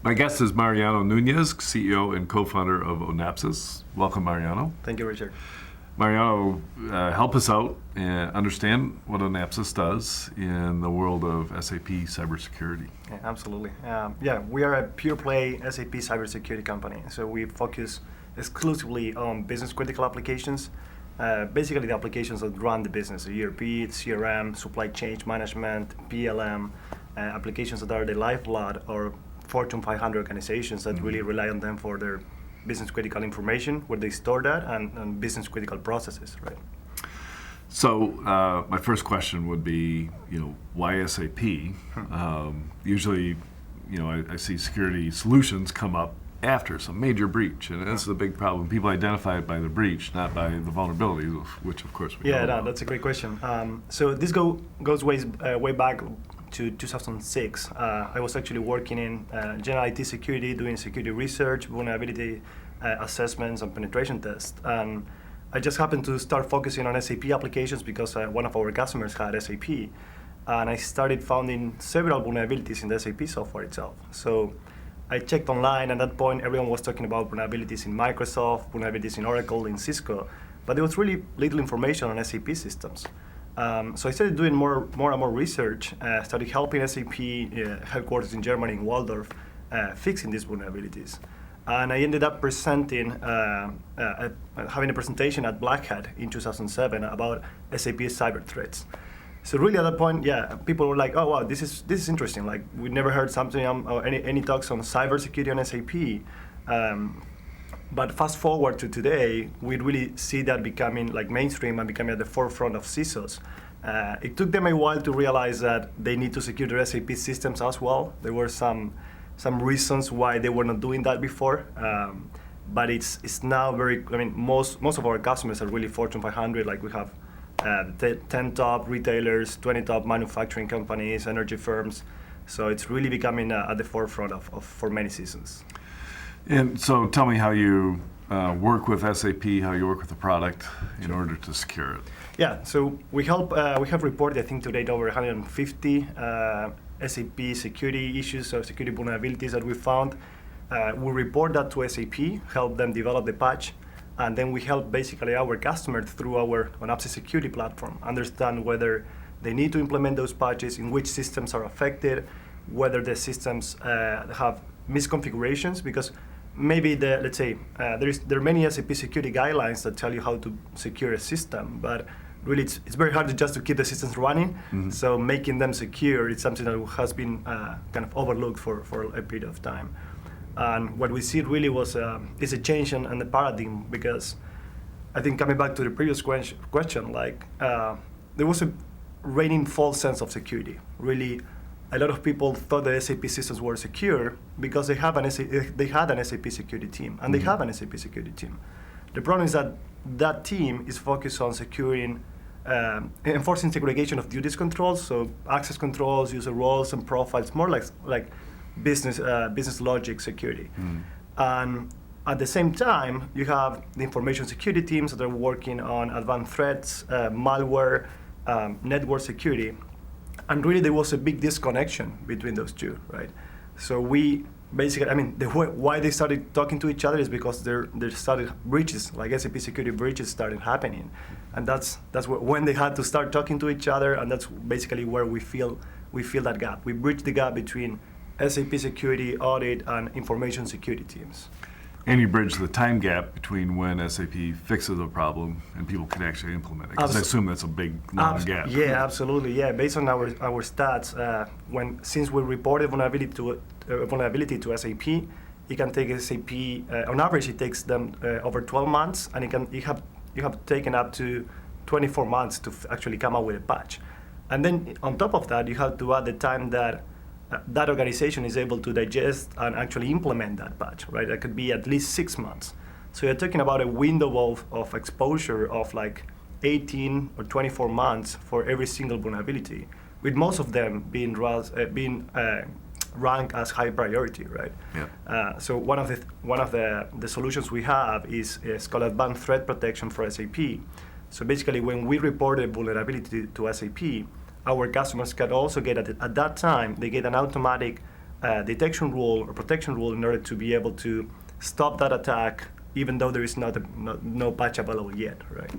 My guest is Mariano Nunez, CEO and co-founder of Onapsis. Welcome, Mariano. Thank you, Richard. Mariano, help us out and understand what Onapsis does in the world of SAP cybersecurity. Yeah, absolutely. We are a pure-play SAP cybersecurity company. So we focus exclusively on business-critical applications. Basically, the applications that run the business: ERP, CRM, supply chain management, PLM, applications that are the lifeblood or Fortune 500 organizations that really rely on them for their business-critical information, where they store that, and business-critical processes, right? So my first question would be, why SAP? Usually, I see security solutions come up after some major breach, and this is a big problem. People identify it by the breach, not by the vulnerabilities, which of course we know about. That's a great question. So this goes way back to 2006. I was actually working in general IT security, doing security research, vulnerability assessments, and penetration tests. And I just happened to start focusing on SAP applications because one of our customers had SAP. And I started finding several vulnerabilities in the SAP software itself. So I checked online, and at that point, everyone was talking about vulnerabilities in Microsoft, vulnerabilities in Oracle, in Cisco, but there was really little information on SAP systems. So I started doing more and more research, started helping SAP headquarters in Germany, in Waldorf, fixing these vulnerabilities. And I ended up presenting, having a presentation at Black Hat in 2007 about SAP cyber threats. So really at that point, people were like, "Oh wow, this is interesting. Like we never heard something or any talks on cybersecurity on SAP." But fast forward to today, we really see that becoming like mainstream and becoming at the forefront of CISOs. It took them a while to realize that they need to secure their SAP systems as well. There were some reasons why they were not doing that before, but it's now very. I mean, most of our customers are really Fortune 500. Like we have 10 top retailers, 20 top manufacturing companies, energy firms. So it's really becoming at the forefront for many seasons. And so tell me how you work with SAP, how you work with the product in order to secure it. Yeah, so we have reported, I think to date, over 150 SAP security issues or security vulnerabilities that we found. We report that to SAP, help them develop the patch, and then we help basically our customers through our Onapsis security platform understand whether they need to implement those patches, in which systems are affected, whether the systems have misconfigurations, because maybe there are many SAP security guidelines that tell you how to secure a system, but really it's very hard to keep the systems running. Mm-hmm. So making them secure is something that has been kind of overlooked for a period of time. And what we see really is a change in the paradigm, because I think coming back to the previous question, there was a reigning false sense of security. Really, a lot of people thought the SAP systems were secure because they had an SAP security team, and they have an SAP security team. The problem is that team is focused on securing, enforcing segregation of duties controls, so access controls, user roles, and profiles, more like business logic security. And at the same time, you have the information security teams that are working on advanced threats, malware, network security. And really, there was a big disconnection between those two, right? So we basically, why they started talking to each other is because there started breaches, like SAP security breaches started happening. And that's when they had to start talking to each other, and that's basically where we feel that gap. We bridge the gap between SAP security, audit, and information security teams. And you bridge the time gap between when SAP fixes a problem and people can actually implement it. Because I assume that's a big long gap. Yeah, absolutely. Yeah, based on our stats, since we reported vulnerability to SAP, it can take SAP on average. It takes them over 12 months, and you have taken up to 24 months to actually come up with a patch. And then on top of that, you have to add the time that that organization is able to digest and actually implement that patch, right? That could be at least 6 months. So you're talking about a window of exposure of like 18 or 24 months for every single vulnerability, with most of them being ranked as high priority, right? Yeah. So one of the solutions we have is called Advanced Threat Protection for SAP. So basically, when we report a vulnerability to SAP, our customers can also get at that time, they get an automatic detection rule or protection rule in order to be able to stop that attack, even though there is no patch available yet, right?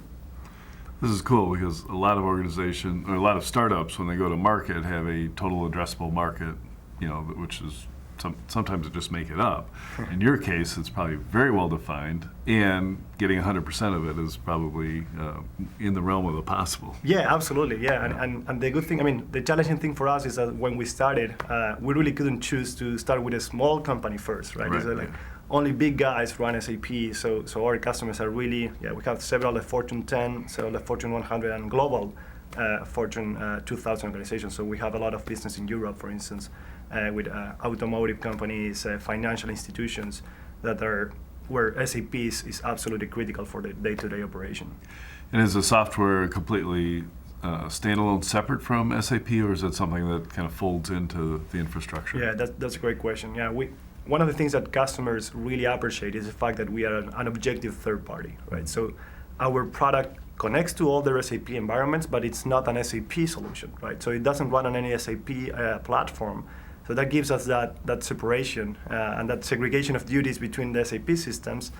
This is cool because a lot of organizations or a lot of startups, when they go to market, have a total addressable market, which is sometimes they just make it up. In your case, it's probably very well defined, and getting 100% of it is probably in the realm of the possible. Yeah, absolutely. Yeah, and the good thing, the challenging thing for us is that when we started, we really couldn't choose to start with a small company first, right? Right. Only big guys run SAP, so our customers are really, we have several the Fortune 10, several the Fortune 100, and global Fortune 2000 organizations. So we have a lot of business in Europe, for instance, with automotive companies, financial institutions where SAP is absolutely critical for the day-to-day operation. And is the software completely standalone, separate from SAP, or is it something that kind of folds into the infrastructure? Yeah, that's a great question. Yeah, one of the things that customers really appreciate is the fact that we are an objective third party, right? So our product connects to all their SAP environments, but it's not an SAP solution, right? So it doesn't run on any SAP platform. So that gives us that separation and that segregation of duties between the SAP systems.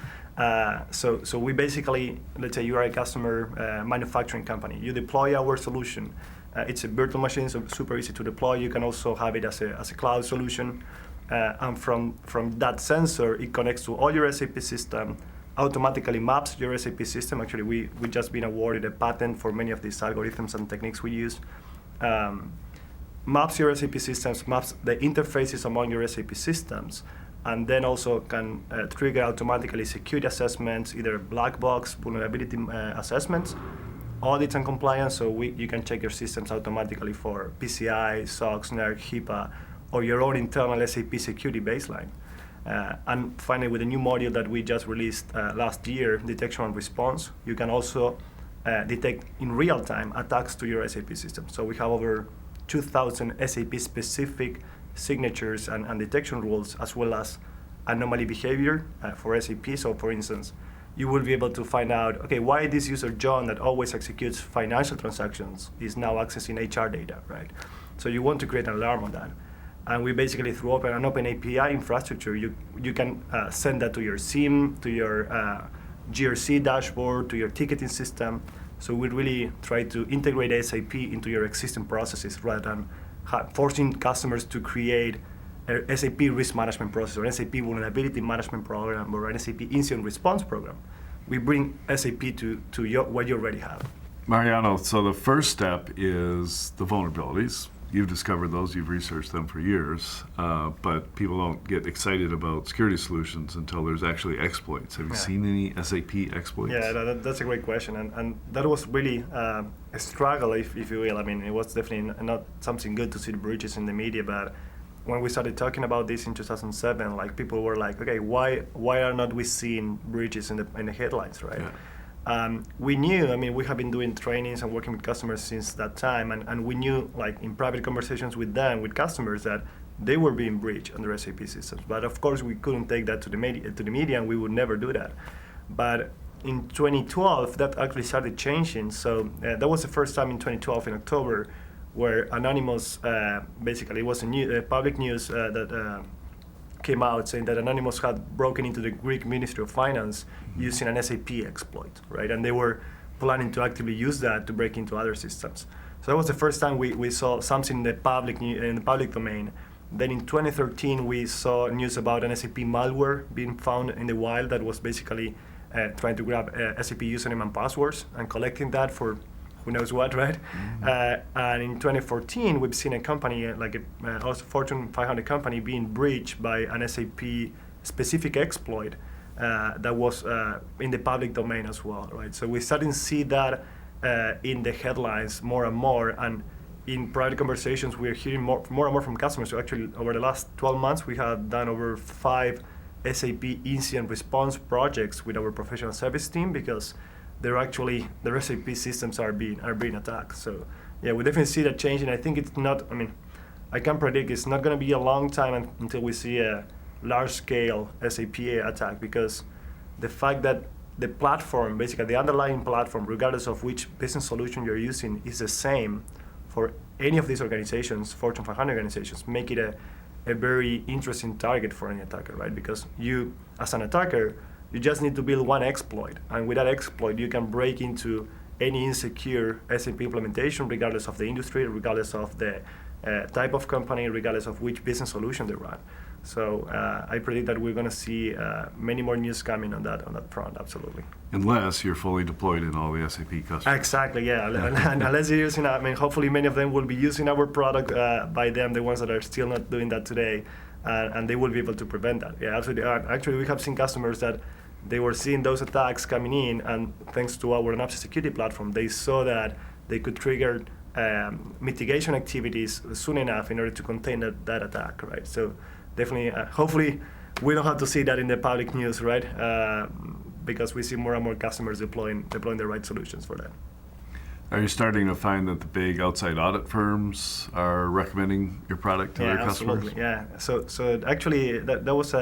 So we basically, let's say you are a customer manufacturing company. You deploy our solution. It's a virtual machine, so super easy to deploy. You can also have it as a cloud solution. And from that sensor, it connects to all your SAP system, automatically maps your SAP system. Actually, we just been awarded a patent for many of these algorithms and techniques we use. Maps your SAP systems, maps the interfaces among your SAP systems, and then also can trigger automatically security assessments, either black box vulnerability assessments, audits and compliance, so you can check your systems automatically for PCI, SOX, NERC, HIPAA, or your own internal SAP security baseline. And finally, with a new module that we just released last year, detection and response, you can also detect in real time attacks to your SAP system. So we have over 2,000 SAP-specific signatures and detection rules, as well as anomaly behavior for SAP. So for instance, you will be able to find out, okay, why this user John that always executes financial transactions is now accessing HR data, right? So you want to create an alarm on that. And we basically, through an open API infrastructure, you can send that to your SIEM, to your GRC dashboard, to your ticketing system. So we really try to integrate SAP into your existing processes rather than forcing customers to create a SAP risk management process or an SAP vulnerability management program or an SAP incident response program. We bring SAP to what you already have. Mariano, so the first step is the vulnerabilities. You've discovered those, you've researched them for years, but people don't get excited about security solutions until there's actually exploits. Have you seen any SAP exploits? Yeah, that's a great question, and that was really a struggle, if you will. It was definitely not something good to see the breaches in the media, but when we started talking about this in 2007, people were like, okay, why are not we seeing breaches in the headlines, right? Yeah. We knew, we have been doing trainings and working with customers since that time, and we knew, in private conversations with them, with customers, that they were being breached on their SAP systems. But of course, we couldn't take that to the media, and we would never do that. But in 2012, that actually started changing. So that was the first time in 2012, in October, where Anonymous, basically, it was public news that came out saying that Anonymous had broken into the Greek Ministry of Finance using an SAP exploit, right? And they were planning to actively use that to break into other systems. So that was the first time we saw something in the public domain. Then in 2013, we saw news about an SAP malware being found in the wild that was basically trying to grab SAP username and passwords and collecting that for who knows what, right? Mm-hmm. And in 2014, we've seen a company, also Fortune 500 company, being breached by an SAP-specific exploit that was in the public domain as well, right? So we started to see that in the headlines more and more, and in private conversations, we're hearing more and more from customers. So actually, over the last 12 months, we have done over 5 SAP incident response projects with our professional service team because their SAP systems are being attacked. So yeah, we definitely see that changing. I think it's not, I can predict it's not going to be a long time until we see a large-scale SAP attack, because the fact that the platform, basically the underlying platform, regardless of which business solution you're using, is the same for any of these organizations, Fortune 500 organizations, make it a very interesting target for any attacker, right? Because you, as an attacker, you just need to build one exploit, and with that exploit, you can break into any insecure SAP implementation, regardless of the industry, regardless of the type of company, regardless of which business solution they run. So I predict that we're going to see many more news coming on that front, absolutely. Unless you're fully deployed in all the SAP customers. Exactly, yeah. Unless you're using, I mean, hopefully many of them will be using our product by them, the ones that are still not doing that today, and they will be able to prevent that. Yeah, absolutely. Actually, we have seen customers that they were seeing those attacks coming in, and thanks to our Onapsis security platform, they saw that they could trigger mitigation activities soon enough in order to contain that attack, right? So definitely, hopefully, we don't have to see that in the public news, right? Because we see more and more customers deploying the right solutions for that. Are you starting to find that the big outside audit firms are recommending your product to their customers? Absolutely, yeah. So actually, that was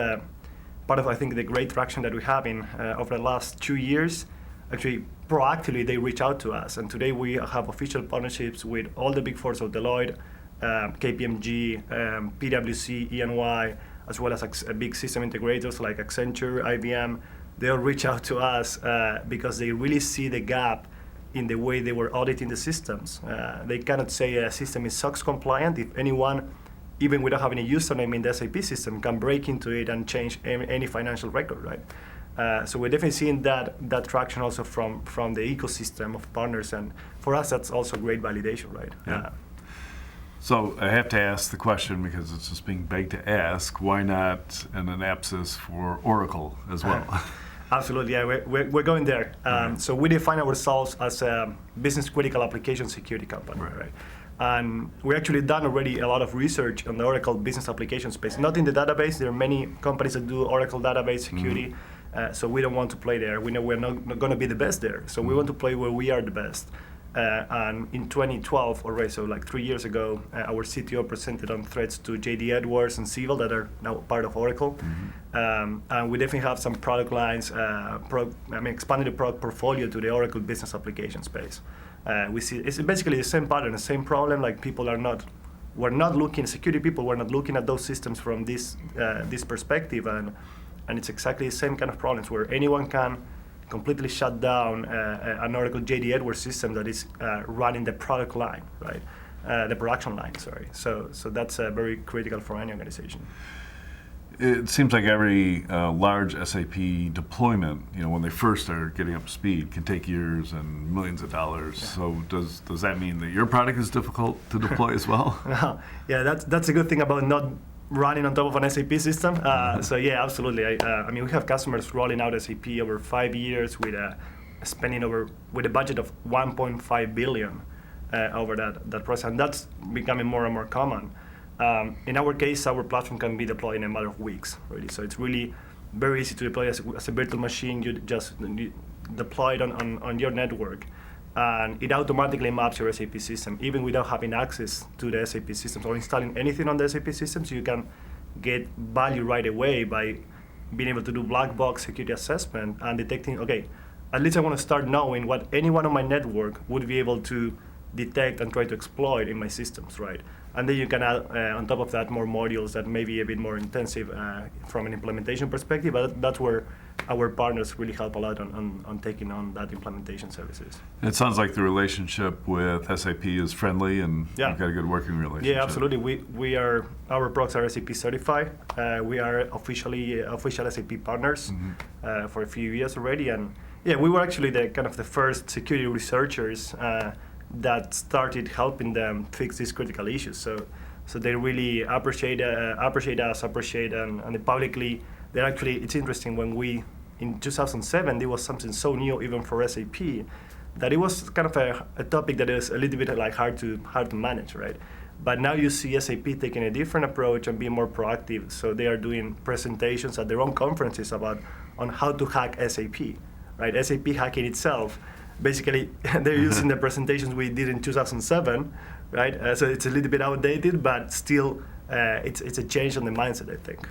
part of, I think, the great traction that we have in over the last 2 years. Actually, proactively, they reach out to us. And today we have official partnerships with all the big four, so Deloitte, KPMG, PwC, EY, as well as big system integrators like Accenture, IBM. They all reach out to us because they really see the gap in the way they were auditing the systems. They cannot say a system is SOX compliant if anyone, even without having a username in the SAP system, can break into it and change any financial record, right? So we're definitely seeing that traction also from the ecosystem of partners, and for us that's also great validation, right? Yeah. So I have to ask the question because it's just being begged to ask, why not an Onapsis for Oracle as well? Absolutely, yeah, we're going there. So we define ourselves as a business critical application security company, right? And we actually done already a lot of research on the Oracle business application space. Not in the database, there are many companies that do Oracle database security, so we don't want to play there. We know we're not going to be the best there, so we want to play where we are the best. And in 2012 already, so like 3 years ago, our CTO presented on threats to JD Edwards and Civil that are now part of Oracle. And we definitely have some product lines, expanding the product portfolio to the Oracle business application space. We see it's basically the same pattern, the same problem. Like we're not looking, security people, we're not looking at those systems from this perspective, and it's exactly the same kind of problems where anyone can completely shut down an Oracle JD Edwards system that is running the product line, right? The production line, sorry. So that's very critical for any organization. It seems like every large SAP deployment, when they first start getting up to speed, can take years and millions of dollars. Yeah. So does that mean that your product is difficult to deploy as well? Yeah, that's a good thing about not running on top of an SAP system. So yeah, absolutely. I mean, we have customers rolling out SAP over 5 years with spending with a budget of 1.5 billion over that process, and that's becoming more and more common. In our case, our platform can be deployed in a matter of weeks, really. So it's really very easy to deploy as a virtual machine. You just deploy it on your network, and it automatically maps your SAP system. Even without having access to the SAP systems or installing anything on the SAP systems, you can get value right away by being able to do black box security assessment and detecting, okay, at least I want to start knowing what anyone on my network would be able to detect and try to exploit in my systems, right? And then you can add, on top of that, more modules that may be a bit more intensive from an implementation perspective, but that's where our partners really help a lot on taking on that implementation services. It sounds like the relationship with SAP is friendly, and you've got a good working relationship. Yeah, absolutely. Our products are SAP certified. We are official SAP partners for a few years already, and yeah, we were actually the first security researchers that started helping them fix these critical issues. So they really appreciate us, and they publicly. They're actually. It's interesting when in 2007 there was something so new even for SAP that it was kind of a topic that is a little bit like hard to manage, right? But now you see SAP taking a different approach and being more proactive. So they are doing presentations at their own conferences on how to hack SAP, right? SAP hacking itself. Basically, they're using the presentations we did in 2007, right? So it's a little bit outdated, but still, it's a change on the mindset, I think.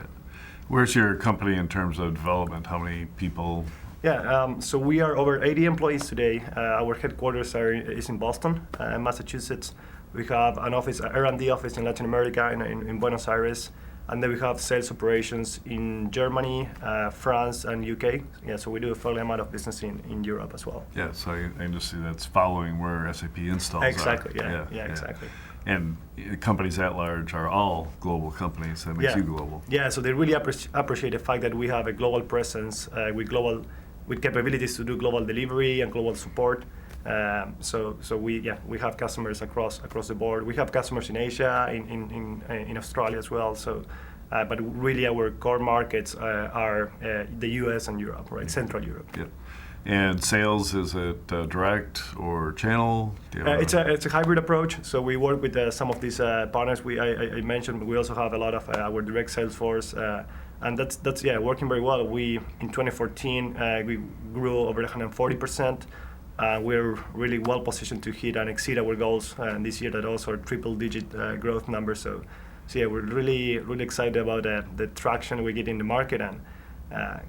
Where's your company in terms of development? How many people? Yeah, so we are over 80 employees today. Our headquarters is in Boston, Massachusetts. We have an R&D office in Latin America, in Buenos Aires. And then we have sales operations in Germany, France, and UK. Yeah, so we do a fair amount of business in Europe as well. Yeah, so I understand that's following where SAP installs Exactly. are. Yeah, exactly. And companies at large are all global companies. That makes you global. Yeah, so they really appreciate the fact that we have a global presence with capabilities to do global delivery and global support. So we have customers across the board. We have customers in Asia, in Australia as well. So, but really our core markets are the US and Europe, right? Central Europe. Yeah. And sales, is it direct or channel? It's a hybrid approach. So we work with some of these partners I mentioned. We also have a lot of our direct sales force, and that's working very well. In 2014 we grew over 140%. We're really well positioned to hit and exceed our goals this year. That also are triple-digit growth numbers. So yeah, we're really excited about the traction we get in the market, and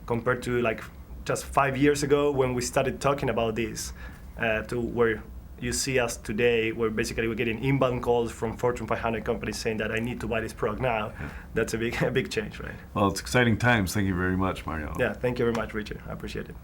compared to like just 5 years ago when we started talking about this, to where you see us today, where basically we're getting inbound calls from Fortune 500 companies saying that I need to buy this product now. Yeah. That's a big change, right? Well, it's exciting times. Thank you very much, Mariano. Yeah, thank you very much, Richard. I appreciate it.